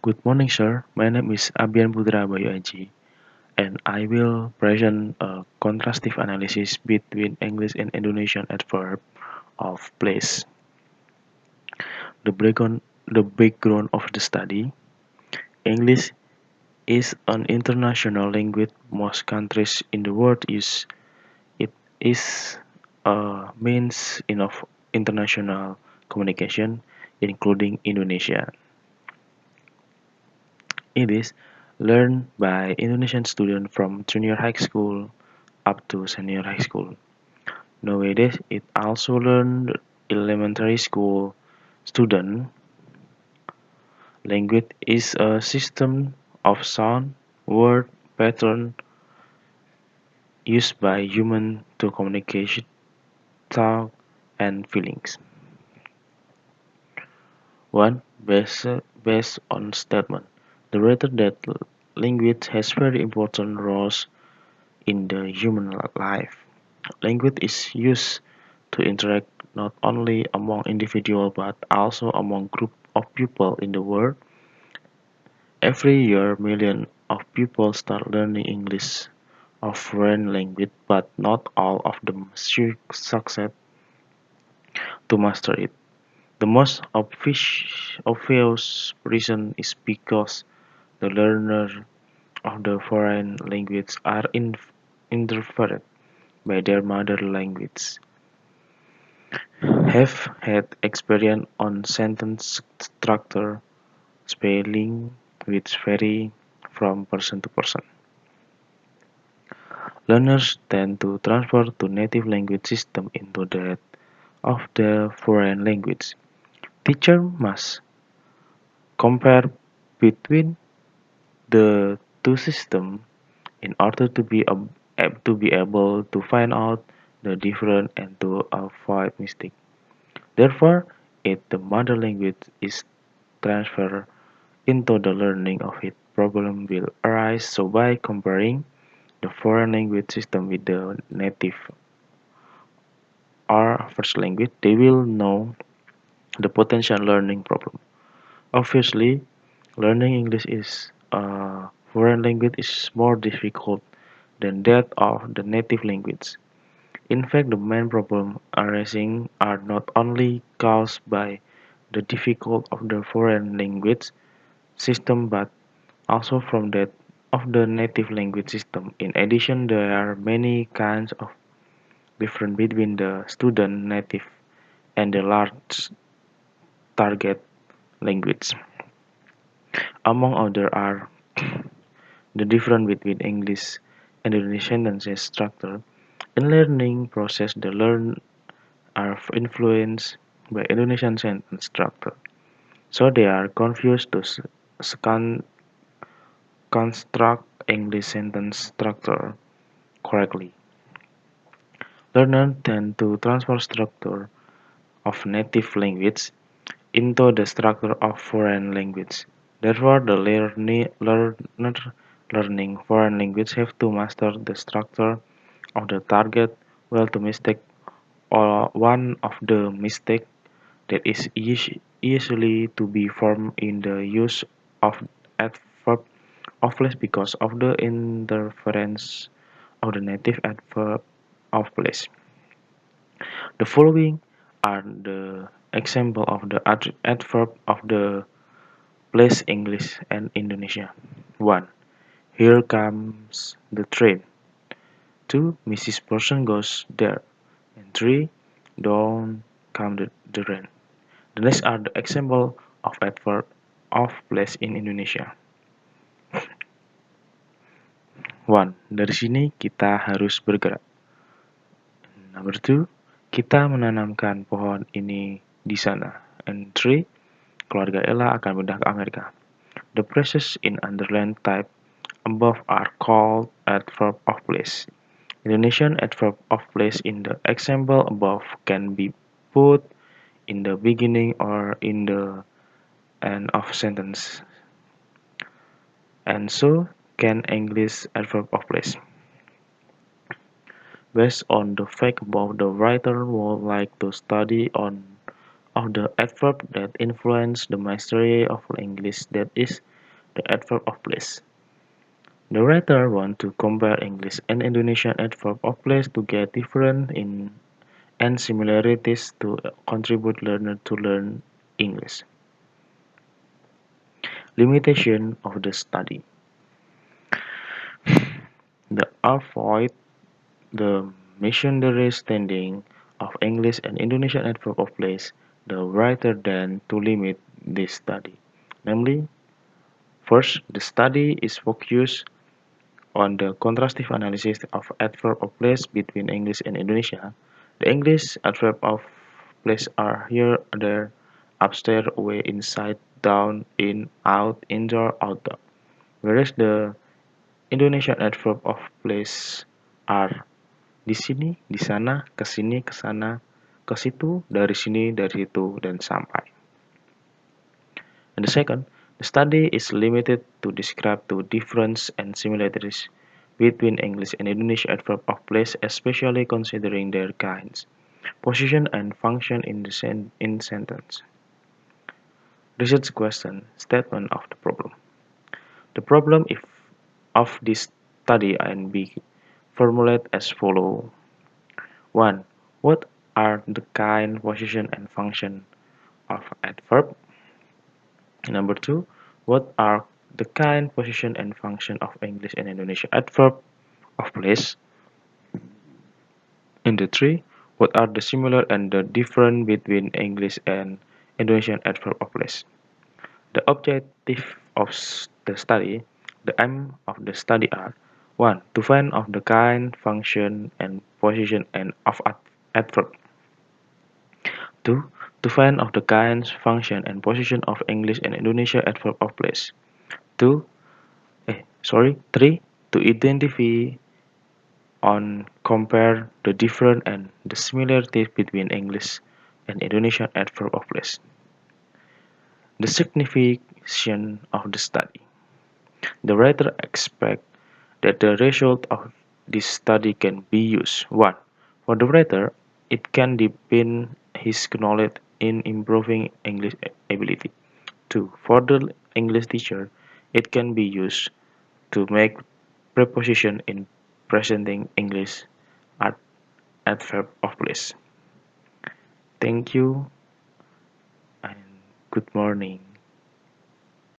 Good morning, sir. My name is Abian Putra Bayu Aji, and I will present a contrastive analysis between English and Indonesian adverb of place. The background of the study. English is an international language. Most countries in the world use it is a means of international communication, including Indonesia. It is learned by Indonesian students from junior high school up to senior high school. Nowadays, it also learned elementary school student. Language is a system of sound, word, pattern used by humans to communicate thought and feelings. One, based on statement. The writer that language has very important roles in the human life. Language is used to interact not only among individuals but also among groups of people in the world. Every year, millions of people start learning English or foreign language, but not all of them succeed to master it. The most obvious reason is because the learners of the foreign language are interfered by their mother language, have had experience on sentence structure, spelling, which vary from person to person. Learners tend to transfer to native language system into that of the foreign language. Teacher must compare between the two systems in order to be able to find out the difference and to avoid mistake. Therefore, if the mother language is transferred into the learning of it, problem will arise. So by comparing the foreign language system with the native or first language, they will know the potential learning problem. Obviously, learning English is a foreign language is more difficult than that of the native language. In fact, the main problem arising are not only caused by the difficulty of the foreign language system but also from that of the native language system. In addition, there are many kinds of difference between the student native and the large target language. Among other are the difference between English and Indonesian sentence structure. In learning process, the learn are influenced by Indonesian sentence structure, so they are confused to construct English sentence structure correctly. Learners tend to transfer structure of native language into the structure of foreign language. Therefore, the learner learning foreign language have to master the structure of the target well to mistake or one of the mistake that is easily to be formed in the use of adverb of place because of the interference of the native adverb of place. The following are the example of the adverb of the place English and Indonesia. 1. Here comes the train. 2. Mrs. Person goes there. And 3. Down come the rain. The next are the example of adverb of place in Indonesia. 1. Dari sini kita harus bergerak. Number 2. Kita menanamkan pohon ini di sana. And 3. Keluarga Ella akan pindah ke Amerika. The phrases in underlined type above are called adverb of place. Indonesian adverb of place in the example above can be put in the beginning or in the end of sentence. And so can English adverb of place. Based on the fact above, the writer would like to study on of the adverb that influence the mastery of English, that is, the adverb of place. The writer wants to compare English and Indonesian adverb of place to get different in and similarities to contribute learner to learn English. Limitation of the study. The avoid the misunderstanding of English and Indonesian adverb of place, the writer then to limit this study. Namely, first, the study is focused on the contrastive analysis of adverb of place between English and Indonesia. The English adverb of place are here, there, upstairs, away, inside, down, in, out, indoor, outdoor. Whereas the Indonesian adverb of place are di sini, di sana, ke sini, ke sana, ke situ, dari sini, dari situ, dan sampai. And the second, the study is limited to describe the difference and similarities between English and Indonesian adverb of place, especially considering their kinds, position, and function in the sentence. Research question, statement of the problem. The problem of this study can be formulated as follows. 1. What are the kind, position, and function of adverb? Number 2. What are the kind, position, and function of English and Indonesian adverb of place? In the 3. What are the similar and the different between English and Indonesian adverb of place? The objective of the study, the aim of the study are 1. To find of the kind, function, and position and of adverb. 2. To find of the kinds, function, and position of English and Indonesian adverb of place. 2. 3. To identify on compare the different and the similarities between English and Indonesian adverb of place. The signification of the study. The writer expects that the result of this study can be used. 1. For the writer, it can deepen his knowledge in improving English ability. 2. For the English teacher, it can be used to make preposition in presenting English at adverb of place. Thank you and good morning.